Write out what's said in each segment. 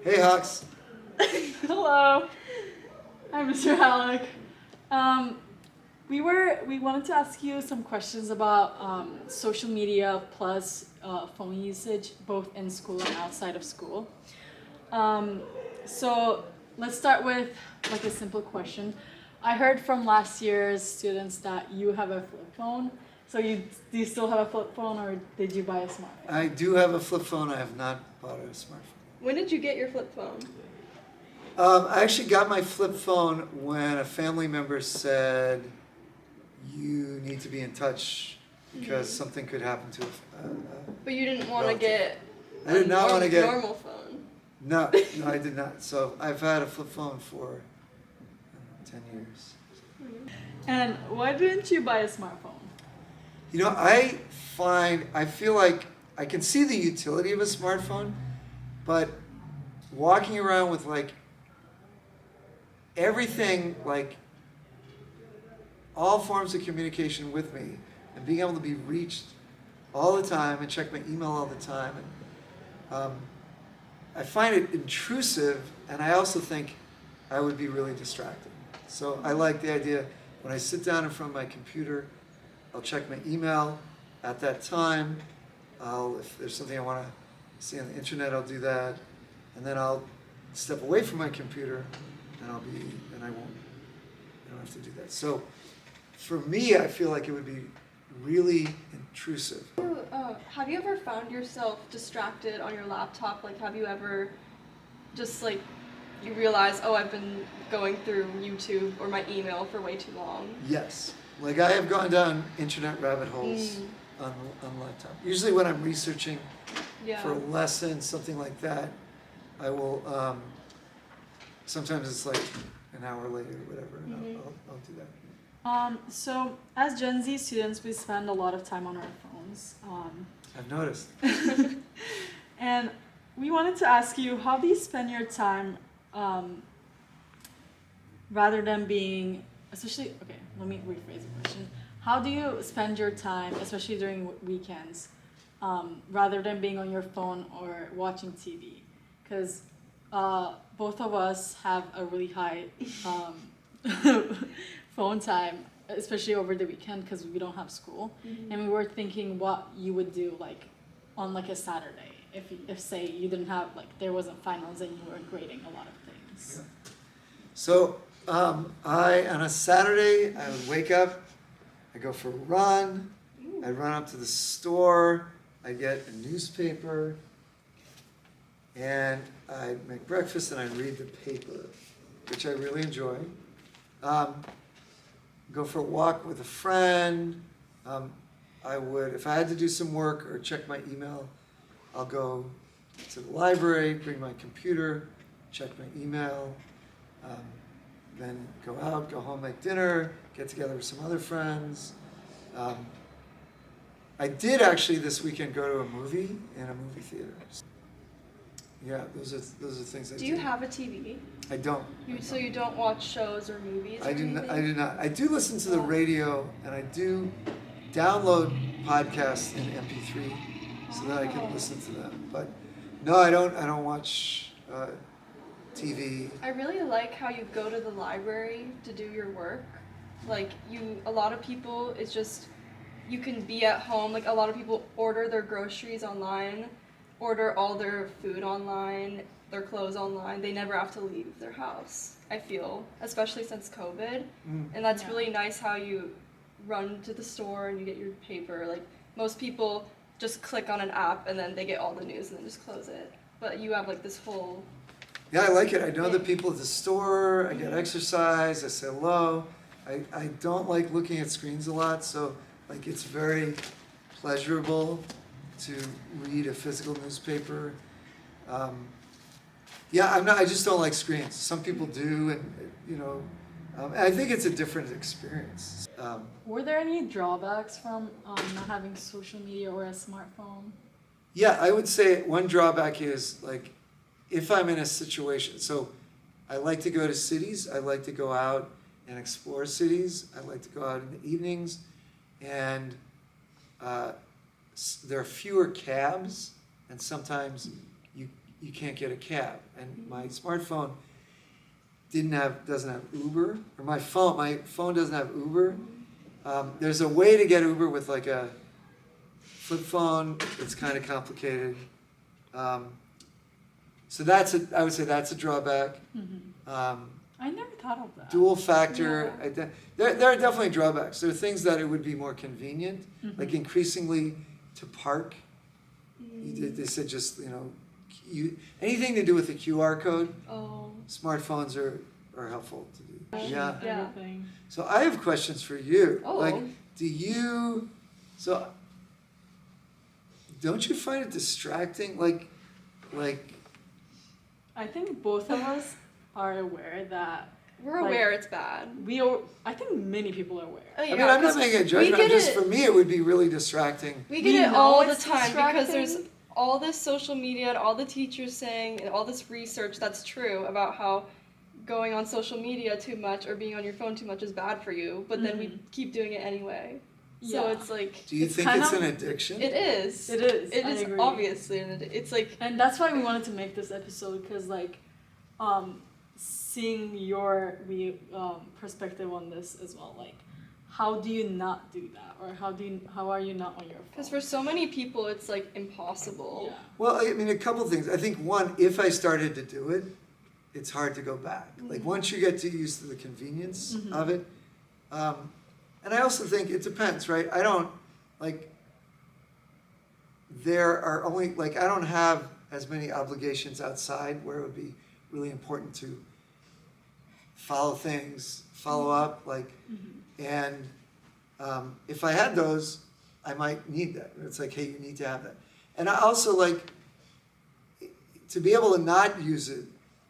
Hey, Hawks. Hello. I'm Mr. Hallock. We wanted to ask you some questions about social media plus phone usage, both in school and outside of school. So let's start with like a simple question. I heard from last year's students that you have a flip phone. So do you still have a flip phone, or did you buy a smartphone? I do have a flip phone. I have not bought a smartphone. When did you get your flip phone? I actually got my flip phone when a family member said, you need to be in touch because something could happen to But you didn't want to relative. get I did not want to get normal phone. No, I did not. So I've had a flip phone for 10 years. And why didn't you buy a smartphone? You know, I feel like I can see the utility of a smartphone, but walking around with like everything, like all forms of communication with me, and being able to be reached all the time and check my email all the time, and I find it intrusive, and I also think I would be really distracted. So I like the idea when I sit down in front of my computer, I'll check my email at that time. If there's something I want to see on the internet, I'll do that, and then I'll step away from my computer, and I don't have to do that. So for me, I feel like it would be really intrusive. Have you ever found yourself distracted on your laptop? Like, have you ever just like you realize, oh, I've been going through YouTube or my email for way too long? Yes. Like I have gone down internet rabbit holes on laptop. Usually when I'm researching for a lesson, something like that, I will, sometimes it's like an hour later or whatever, and I'll do that. So as Gen Z students, we spend a lot of time on our phones. I've noticed. And we wanted to ask you, how do you spend your time rather than being, especially, okay, let me rephrase the question. How do you spend your time, especially during weekends, rather than being on your phone or watching TV? Because both of us have a really high phone time, especially over the weekend because we don't have school. And we were thinking what you would do like on like a Saturday if say you didn't have, like, there wasn't finals and you were grading a lot of things. Yeah. So on a Saturday, I would wake up, I go for a run, I'd run up to the store, I'd get a newspaper, and I'd make breakfast and I'd read the paper, which I really enjoy. Go for a walk with a friend. I would, if I had to do some work or check my email, I'll go to the library, bring my computer, check my email, then go out, go home, make dinner, get together with some other friends. I did actually this weekend go to a movie in a movie theater. Yeah, those are things I do. Do you have a TV? I don't. So you don't watch shows or movies? I do not. I do listen to the radio, and I do download podcasts in MP3 so that I can listen to them. But no, I don't watch TV. I really like how you go to the library to do your work. Like a lot of people, it's just, you can be at home. Like a lot of people order their groceries online, order all their food online, their clothes online. They never have to leave their house, I feel, especially since COVID. And that's really nice how you run to the store and you get your paper. Like most people just click on an app and then they get all the news and then just close it. But you have like this whole... Yeah, I like it. I know the people at the store. I get exercise. I say hello. I don't like looking at screens a lot, so like it's very pleasurable to read a physical newspaper. Yeah, I just don't like screens. Some people do, and I think it's a different experience. Were there any drawbacks from not having social media or a smartphone? Yeah, I would say one drawback is like if I'm in a situation. So I like to go to cities. I like to go out and explore cities. I like to go out in the evenings, and there are fewer cabs, and sometimes you can't get a cab. And my smartphone doesn't have Uber, or my phone doesn't have Uber. There's a way to get Uber with like a flip phone. It's kind of complicated. So I would say that's a drawback. I never thought of that. Dual factor. There are definitely drawbacks. There are things that it would be more convenient, like increasingly to park. They said just, anything to do with the QR code, smartphones are helpful to do. Yeah. Everything. So I have questions for you. Oh. Like, don't you find it distracting? Like, I think both of us are aware that We're aware it's bad. I think many people are aware. Oh, yeah, I mean, I'm not 'cause making a judgment. For me, it would be really distracting. We get We it know all the it's time because there's distracting. all this social media and all the teachers saying and all this research that's true about how going on social media too much or being on your phone too much is bad for you, but then we keep doing it anyway. So Yeah. it's like Do you It's think kind it's of- an addiction? it is. It is. It I is agree. obviously it's like And that's why we wanted to make this episode, because seeing your perspective on this as well, like how do you not do that, or how are you not on your phone? because for so many people it's like impossible. yeah. Well, I mean, a couple things. I think one, if I started to do it, it's hard to go back. Like once you get used to the convenience of it, and I also think it depends, right? I don't I don't have as many obligations outside where it would be really important to follow up, and if I had those, I might need that. It's like, hey, you need to have that. And I also like to be able to not use it.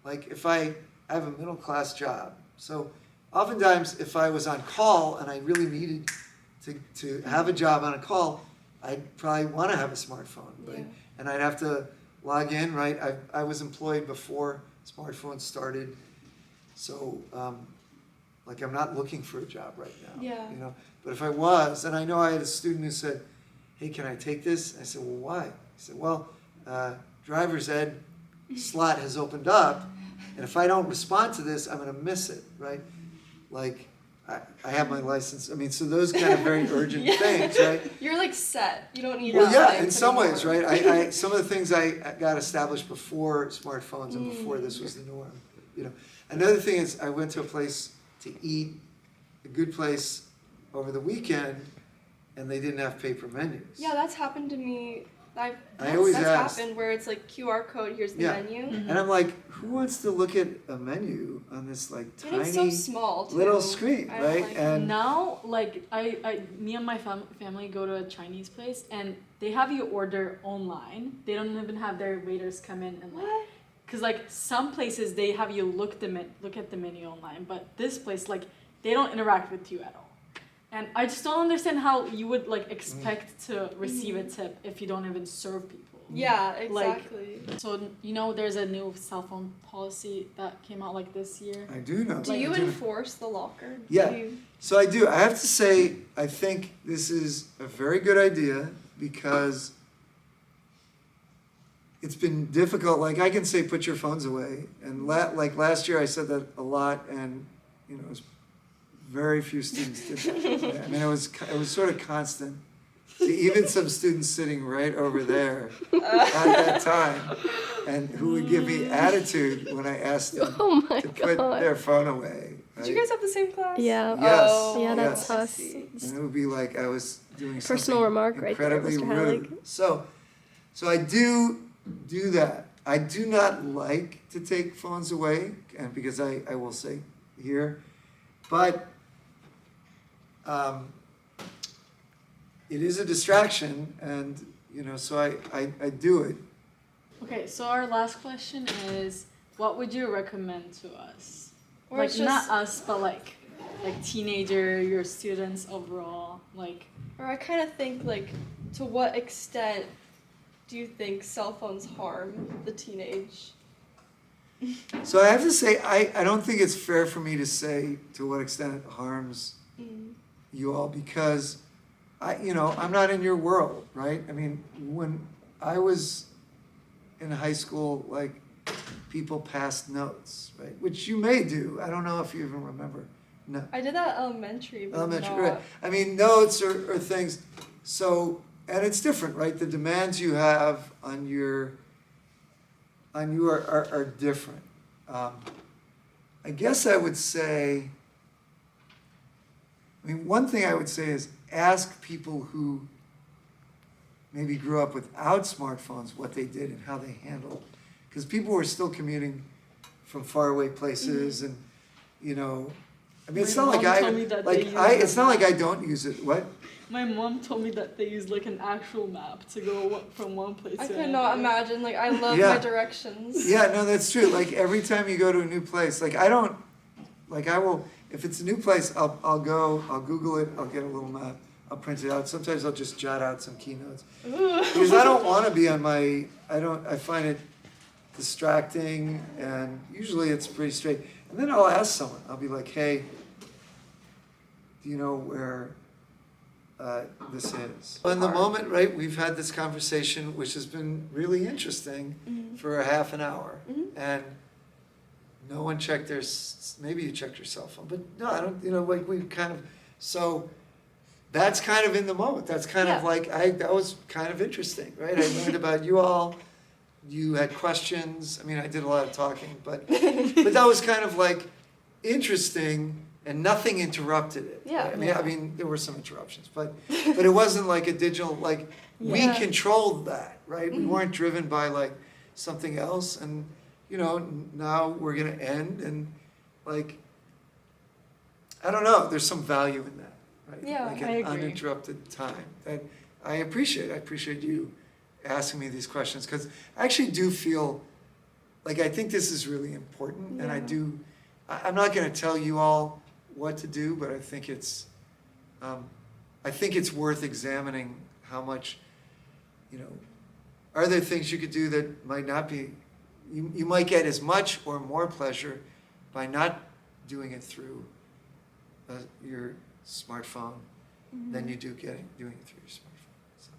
Like if I have a middle class job, so oftentimes if I was on call and I really needed to have a job on a call, I'd probably want to have a smartphone, Yeah. and I'd have to log in, right? I was employed before smartphones started, so I'm not looking for a job right now. Yeah. But if I was, and I know I had a student who said, "Hey, can I take this?" I said, "Well, why?" He said, "Well, driver's ed slot has opened up, and if I don't respond to this, I'm going to miss it, right? Like, I have my license. I mean, so those kind of very urgent things, right? You're like set. You don't need Well, that yeah, in things some anymore. ways, right? I some of the things I got established before smartphones and before this was the norm. Another thing is I went to a place to eat, a good place over the weekend, and they didn't have paper menus. Yeah, that's happened to me. I always that's ask. happened where it's like QR code. Here's the Yeah. menu. And I'm like, who wants to look at a menu on this And tiny it's so small too. little screen, I don't right? like And Now, me and my family go to a Chinese place, and they have you order online. They don't even have their waiters come in and What? because some places they have you look at the menu online, but this place they don't interact with you at all. And I just don't understand how you would expect to receive a tip if you don't even serve people. Yeah, exactly. So there's a new cell phone policy that came out this year. I do know. Do I you do know. enforce the locker? Yeah. Do you- So I do. I have to say, I think this is a very good idea because it's been difficult. Like I can say, put your phones away, and last year I said that a lot, and it was very few students did that. I mean, it was sort of constant. Even some students sitting right over there at that time, and who would give me attitude when I asked them Oh my to put god. their phone away. Did you guys have the same class? Yeah. Yes. Oh, Yeah, that's yes. I us. see. And it would be like I was doing Personal something remark right there, incredibly Mr. Hallock. rude. So I do that. I do not like to take phones away, and because I will say here, but it is a distraction, and so I do it. Okay, so our last question is, what would you recommend to us? Or it's not just- us, but like teenager, your students overall, Or I kind of think to what extent do you think cell phones harm the teenage? So I have to say, I don't think it's fair for me to say to what extent it harms you all, because I'm not in your world, right? I mean, when I was in high school, like, people passed notes, right? Which you may do. I don't know if you even remember. No. I did that elementary, but Elementary, not. right. I mean, notes or things. So, and it's different, right? The demands you have on you are different. I guess I would say, I mean, one thing I would say is ask people who maybe grew up without smartphones what they did and how they handled. Because people were still commuting from faraway places and, you know, I mean, it's My not like mom I, told me that like, they use it's a not like map. I don't use it. What? My mom told me that they use like an actual map to go from one place I to could another. not imagine. Like, I love Yeah. my directions. Yeah, no, that's true. Like every time you go to a new place, like I don't, like I will, if it's a new place, I'll go, I'll Google it, I'll get a little map, I'll print it out. Sometimes I'll just jot out some keynotes. Because I don't want to be on my, I find it distracting and usually it's pretty straight. And then I'll ask someone, I'll be like, hey, do you know where this is? In the moment, right, we've had this conversation, which has been really interesting for a half an hour. And no one checked their, maybe you checked your cell phone, but no, I don't, you know, like we kind of, so that's kind of in the moment. That's kind of Yeah. like, that was kind of interesting, right? I learned about you all, you had questions. I mean, I did a lot of talking, but that was kind of like interesting and nothing interrupted it. Yeah. Right? I mean, there were some interruptions, but it wasn't like a digital, like we Yeah. controlled that, right? We weren't driven by like something else. And, you know, now we're going to end and like, I don't know, there's some value in that, right? Yeah, like I an agree. uninterrupted time that I appreciate. I appreciate you asking me these questions because I actually do feel like I think this is really important and I'm not going to tell you all what to do, but I think it's worth examining how much, you know, are there things you could do that might not be, you might get as much or more pleasure by not doing it through your smartphone than you do doing it through your smartphone. So.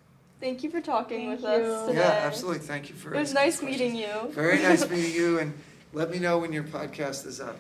Thank you for talking Thank with us you. today. Yeah, absolutely. Thank you for It was asking nice these meeting questions. you. Very nice meeting you, and let me know when your podcast is up.